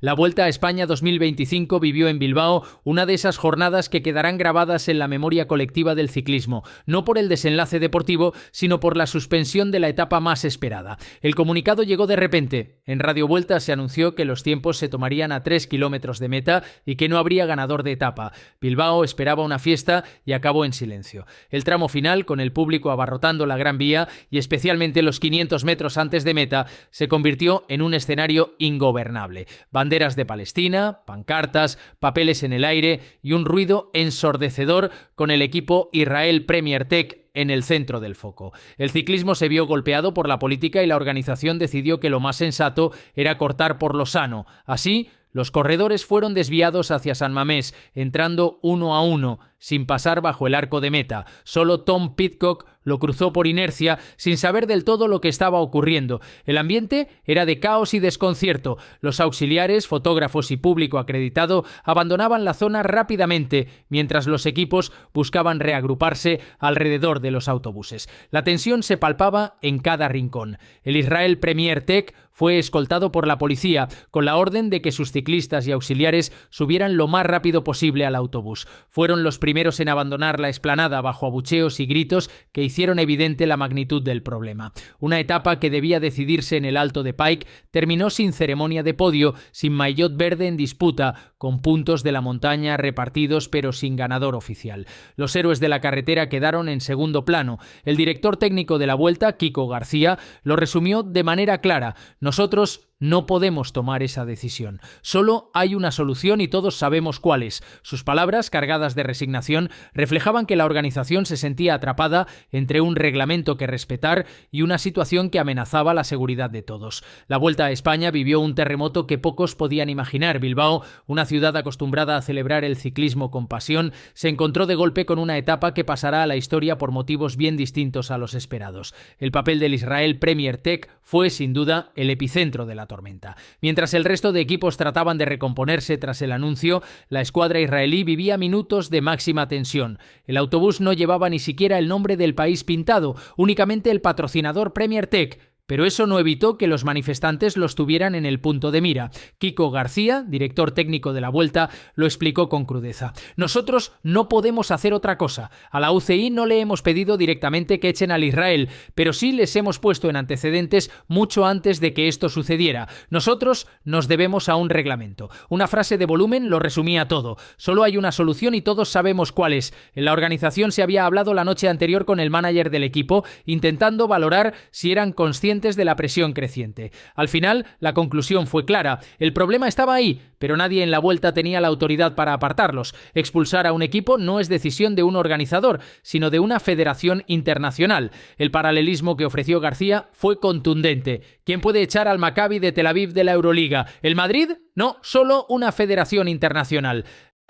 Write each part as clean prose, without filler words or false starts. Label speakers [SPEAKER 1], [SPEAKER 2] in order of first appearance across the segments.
[SPEAKER 1] La Vuelta a España 2025 vivió en Bilbao una de esas jornadas que quedarán grabadas en la memoria colectiva del ciclismo, no por el desenlace deportivo, sino por la suspensión de la etapa más esperada. El comunicado llegó de repente. En Radio Vuelta se anunció que los tiempos se tomarían a 3 kilómetros de meta y que no habría ganador de etapa. Bilbao esperaba una fiesta y acabó en silencio. El tramo final, con el público abarrotando la Gran Vía y especialmente los 500 metros antes de meta, se convirtió en un escenario ingobernable. Banderas de Palestina, pancartas, papeles en el aire y un ruido ensordecedor con el equipo Israel Premier Tech en el centro del foco. El ciclismo se vio golpeado por la política y la organización decidió que lo más sensato era cortar por lo sano. Así, los corredores fueron desviados hacia San Mamés, entrando 1 a 1, sin pasar bajo el arco de meta. Solo Tom Pidcock lo cruzó por inercia, sin saber del todo lo que estaba ocurriendo. El ambiente era de caos y desconcierto. Los auxiliares, fotógrafos y público acreditado abandonaban la zona rápidamente, mientras los equipos buscaban reagruparse alrededor de los autobuses. La tensión se palpaba en cada rincón. El Israel Premier Tech fue escoltado por la policía, con la orden de que sus ciclistas y auxiliares subieran lo más rápido posible al autobús. Fueron los primeros en abandonar la explanada bajo abucheos y gritos que hicieron evidente la magnitud del problema. Una etapa que debía decidirse en el Alto de Pike terminó sin ceremonia de podio, sin maillot verde en disputa, con puntos de la montaña repartidos pero sin ganador oficial. Los héroes de la carretera quedaron en segundo plano. El director técnico de la Vuelta, Quico García, lo resumió de manera clara: nosotros no podemos tomar esa decisión. Solo hay una solución y todos sabemos cuál es. Sus palabras, cargadas de resignación, reflejaban que la organización se sentía atrapada entre un reglamento que respetar y una situación que amenazaba la seguridad de todos. La Vuelta a España vivió un terremoto que pocos podían imaginar. Bilbao, una ciudad acostumbrada a celebrar el ciclismo con pasión, se encontró de golpe con una etapa que pasará a la historia por motivos bien distintos a los esperados. El papel del Israel Premier Tech fue, sin duda, el epicentro de la tormenta. Mientras el resto de equipos trataban de recomponerse tras el anuncio, la escuadra israelí vivía minutos de máxima tensión. El autobús no llevaba ni siquiera el nombre del país pintado, únicamente el patrocinador Premier Tech. Pero eso no evitó que los manifestantes los tuvieran en el punto de mira. Quico García, director técnico de la Vuelta, lo explicó con crudeza. Nosotros no podemos hacer otra cosa. A la UCI no le hemos pedido directamente que echen al Israel, pero sí les hemos puesto en antecedentes mucho antes de que esto sucediera. Nosotros nos debemos a un reglamento. Una frase de volumen lo resumía todo. Solo hay una solución y todos sabemos cuál es. En la organización se había hablado la noche anterior con el manager del equipo, intentando valorar si eran conscientes de la presión creciente. Al final, la conclusión fue clara. El problema estaba ahí, pero nadie en la Vuelta tenía la autoridad para apartarlos. Expulsar a un equipo no es decisión de un organizador, sino de una federación internacional. El paralelismo que ofreció García fue contundente. ¿Quién puede echar al Maccabi de Tel Aviv de la Euroliga? ¿El Madrid? No, solo una federación internacional.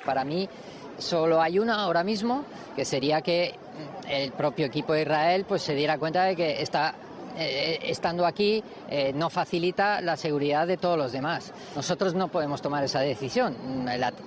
[SPEAKER 2] Para mí, solo hay una ahora mismo, que sería que el propio equipo de Israel pues se diera cuenta de que estando aquí no facilita la seguridad de todos los demás. Nosotros no podemos tomar esa decisión,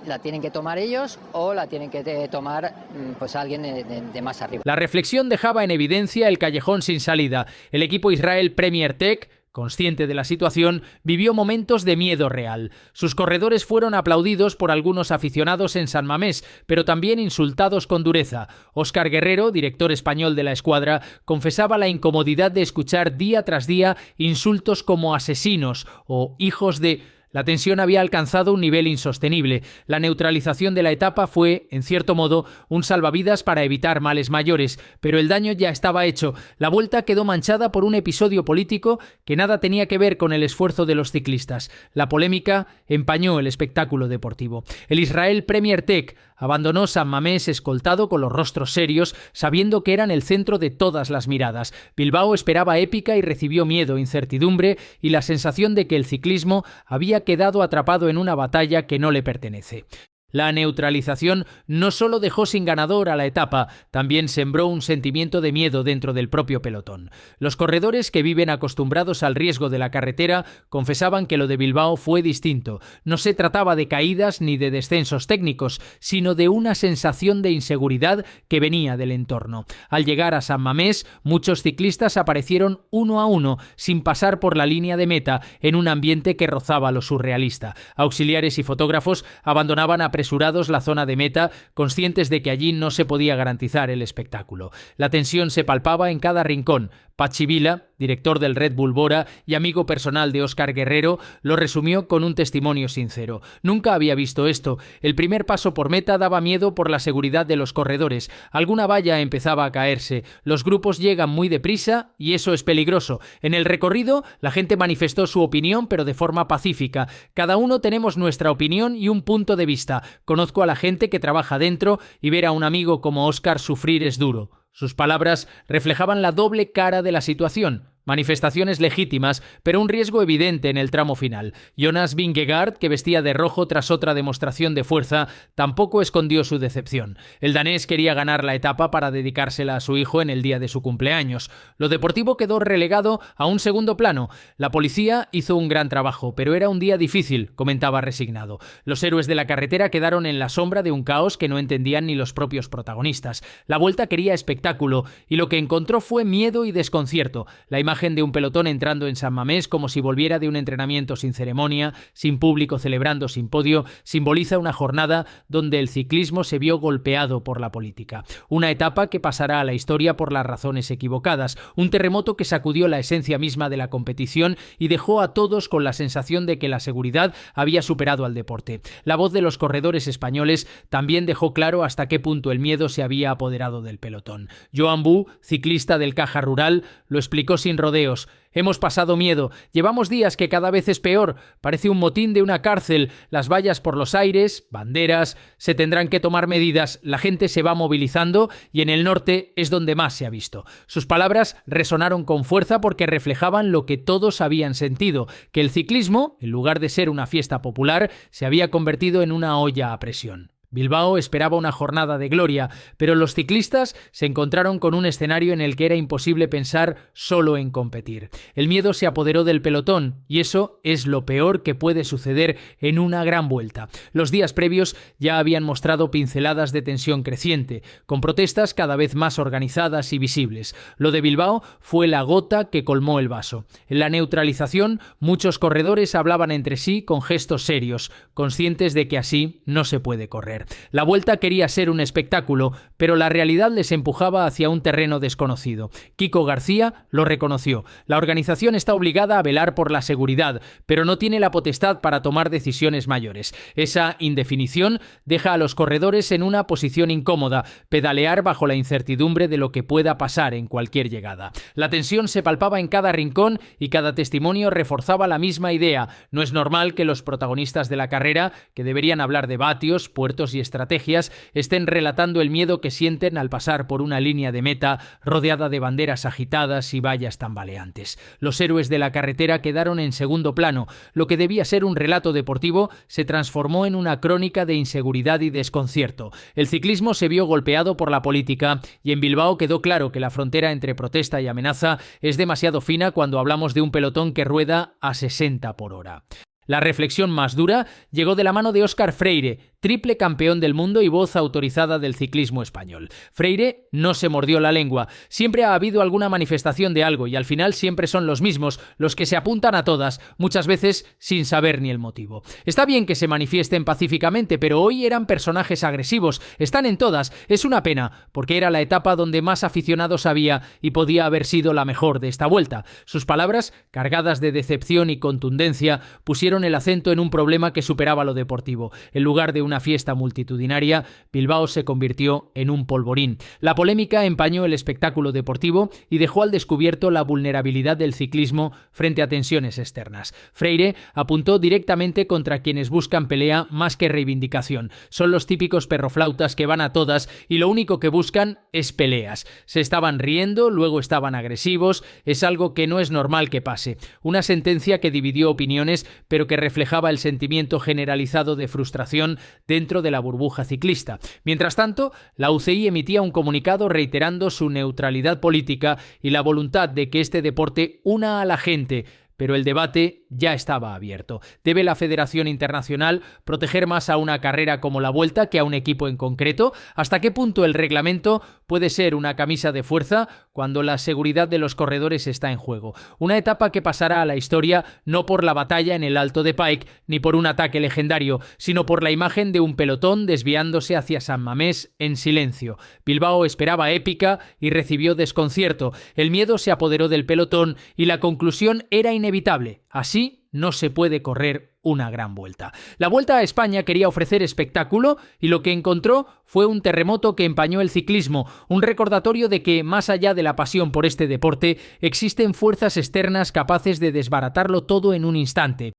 [SPEAKER 2] la tienen que tomar ellos o la tienen que tomar pues alguien de más arriba.
[SPEAKER 1] La reflexión dejaba en evidencia el callejón sin salida. El equipo Israel Premier Tech, consciente de la situación, vivió momentos de miedo real. Sus corredores fueron aplaudidos por algunos aficionados en San Mamés, pero también insultados con dureza. Óscar Guerrero, director español de la escuadra, confesaba la incomodidad de escuchar día tras día insultos como asesinos o hijos de... La tensión había alcanzado un nivel insostenible. La neutralización de la etapa fue, en cierto modo, un salvavidas para evitar males mayores, pero el daño ya estaba hecho. La Vuelta quedó manchada por un episodio político que nada tenía que ver con el esfuerzo de los ciclistas. La polémica empañó el espectáculo deportivo. El Israel Premier Tech abandonó San Mamés escoltado con los rostros serios, sabiendo que eran el centro de todas las miradas. Bilbao esperaba épica y recibió miedo, incertidumbre y la sensación de que el ciclismo había quedado atrapado en una batalla que no le pertenece. La neutralización no solo dejó sin ganador a la etapa, también sembró un sentimiento de miedo dentro del propio pelotón. Los corredores que viven acostumbrados al riesgo de la carretera confesaban que lo de Bilbao fue distinto. No se trataba de caídas ni de descensos técnicos, sino de una sensación de inseguridad que venía del entorno. Al llegar a San Mamés, muchos ciclistas aparecieron uno a uno, sin pasar por la línea de meta, en un ambiente que rozaba lo surrealista. Auxiliares y fotógrafos abandonaban apresurados la zona de meta, conscientes de que allí no se podía garantizar el espectáculo. La tensión se palpaba en cada rincón. Patxi Vila, director del Red Bull Bora y amigo personal de Óscar Guerrero, lo resumió con un testimonio sincero. Nunca había visto esto. El primer paso por meta daba miedo por la seguridad de los corredores. Alguna valla empezaba a caerse. Los grupos llegan muy deprisa y eso es peligroso. En el recorrido, la gente manifestó su opinión, pero de forma pacífica. Cada uno tenemos nuestra opinión y un punto de vista. Conozco a la gente que trabaja dentro y ver a un amigo como Óscar sufrir es duro. Sus palabras reflejaban la doble cara de la situación. Manifestaciones legítimas, pero un riesgo evidente en el tramo final. Jonas Vingegaard, que vestía de rojo tras otra demostración de fuerza, tampoco escondió su decepción. El danés quería ganar la etapa para dedicársela a su hijo en el día de su cumpleaños. Lo deportivo quedó relegado a un segundo plano. La policía hizo un gran trabajo, pero era un día difícil, comentaba resignado. Los héroes de la carretera quedaron en la sombra de un caos que no entendían ni los propios protagonistas. La Vuelta quería espectáculo, y lo que encontró fue miedo y desconcierto. La imagen de un pelotón entrando en San Mamés como si volviera de un entrenamiento sin ceremonia, sin público celebrando sin podio, simboliza una jornada donde el ciclismo se vio golpeado por la política. Una etapa que pasará a la historia por las razones equivocadas, un terremoto que sacudió la esencia misma de la competición y dejó a todos con la sensación de que la seguridad había superado al deporte. La voz de los corredores españoles también dejó claro hasta qué punto el miedo se había apoderado del pelotón. Joan Bou, ciclista del Caja Rural, lo explicó sin rodeos. Hemos pasado miedo. Llevamos días que cada vez es peor. Parece un motín de una cárcel. Las vallas por los aires, banderas. Se tendrán que tomar medidas. La gente se va movilizando y en el norte es donde más se ha visto. Sus palabras resonaron con fuerza porque reflejaban lo que todos habían sentido, que el ciclismo, en lugar de ser una fiesta popular, se había convertido en una olla a presión. Bilbao esperaba una jornada de gloria, pero los ciclistas se encontraron con un escenario en el que era imposible pensar solo en competir. El miedo se apoderó del pelotón y eso es lo peor que puede suceder en una gran vuelta. Los días previos ya habían mostrado pinceladas de tensión creciente, con protestas cada vez más organizadas y visibles. Lo de Bilbao fue la gota que colmó el vaso. En la neutralización, muchos corredores hablaban entre sí con gestos serios, conscientes de que así no se puede correr. La Vuelta quería ser un espectáculo, pero la realidad les empujaba hacia un terreno desconocido. Kiko García lo reconoció. La organización está obligada a velar por la seguridad, pero no tiene la potestad para tomar decisiones mayores. Esa indefinición deja a los corredores en una posición incómoda, pedalear bajo la incertidumbre de lo que pueda pasar en cualquier llegada. La tensión se palpaba en cada rincón y cada testimonio reforzaba la misma idea. No es normal que los protagonistas de la carrera, que deberían hablar de vatios, puertos y estrategias, estén relatando el miedo que sienten al pasar por una línea de meta rodeada de banderas agitadas y vallas tambaleantes. Los héroes de la carretera quedaron en segundo plano. Lo que debía ser un relato deportivo se transformó en una crónica de inseguridad y desconcierto. El ciclismo se vio golpeado por la política y en Bilbao quedó claro que la frontera entre protesta y amenaza es demasiado fina cuando hablamos de un pelotón que rueda a 60 por hora. La reflexión más dura llegó de la mano de Óscar Freire, triple campeón del mundo y voz autorizada del ciclismo español. Freire no se mordió la lengua. Siempre ha habido alguna manifestación de algo y al final siempre son los mismos los que se apuntan a todas, muchas veces sin saber ni el motivo. Está bien que se manifiesten pacíficamente, pero hoy eran personajes agresivos. Están en todas. Es una pena, porque era la etapa donde más aficionados había y podía haber sido la mejor de esta vuelta. Sus palabras, cargadas de decepción y contundencia, pusieron el acento en un problema que superaba lo deportivo. En lugar de una fiesta multitudinaria, Bilbao se convirtió en un polvorín. La polémica empañó el espectáculo deportivo y dejó al descubierto la vulnerabilidad del ciclismo frente a tensiones externas. Freire apuntó directamente contra quienes buscan pelea más que reivindicación. Son los típicos perroflautas que van a todas y lo único que buscan es peleas. Se estaban riendo, luego estaban agresivos. Es algo que no es normal que pase. Una sentencia que dividió opiniones, pero que reflejaba el sentimiento generalizado de frustración dentro de la burbuja ciclista. Mientras tanto, la UCI emitía un comunicado reiterando su neutralidad política y la voluntad de que este deporte una a la gente. Pero el debate ya estaba abierto. ¿Debe la Federación Internacional proteger más a una carrera como la Vuelta que a un equipo en concreto? ¿Hasta qué punto el reglamento puede ser una camisa de fuerza cuando la seguridad de los corredores está en juego? Una etapa que pasará a la historia no por la batalla en el Alto de Pike ni por un ataque legendario, sino por la imagen de un pelotón desviándose hacia San Mamés en silencio. Bilbao esperaba épica y recibió desconcierto. El miedo se apoderó del pelotón y la conclusión era inevitable. Así no se puede correr una gran vuelta. La Vuelta a España quería ofrecer espectáculo y lo que encontró fue un terremoto que empañó el ciclismo, un recordatorio de que, más allá de la pasión por este deporte, existen fuerzas externas capaces de desbaratarlo todo en un instante.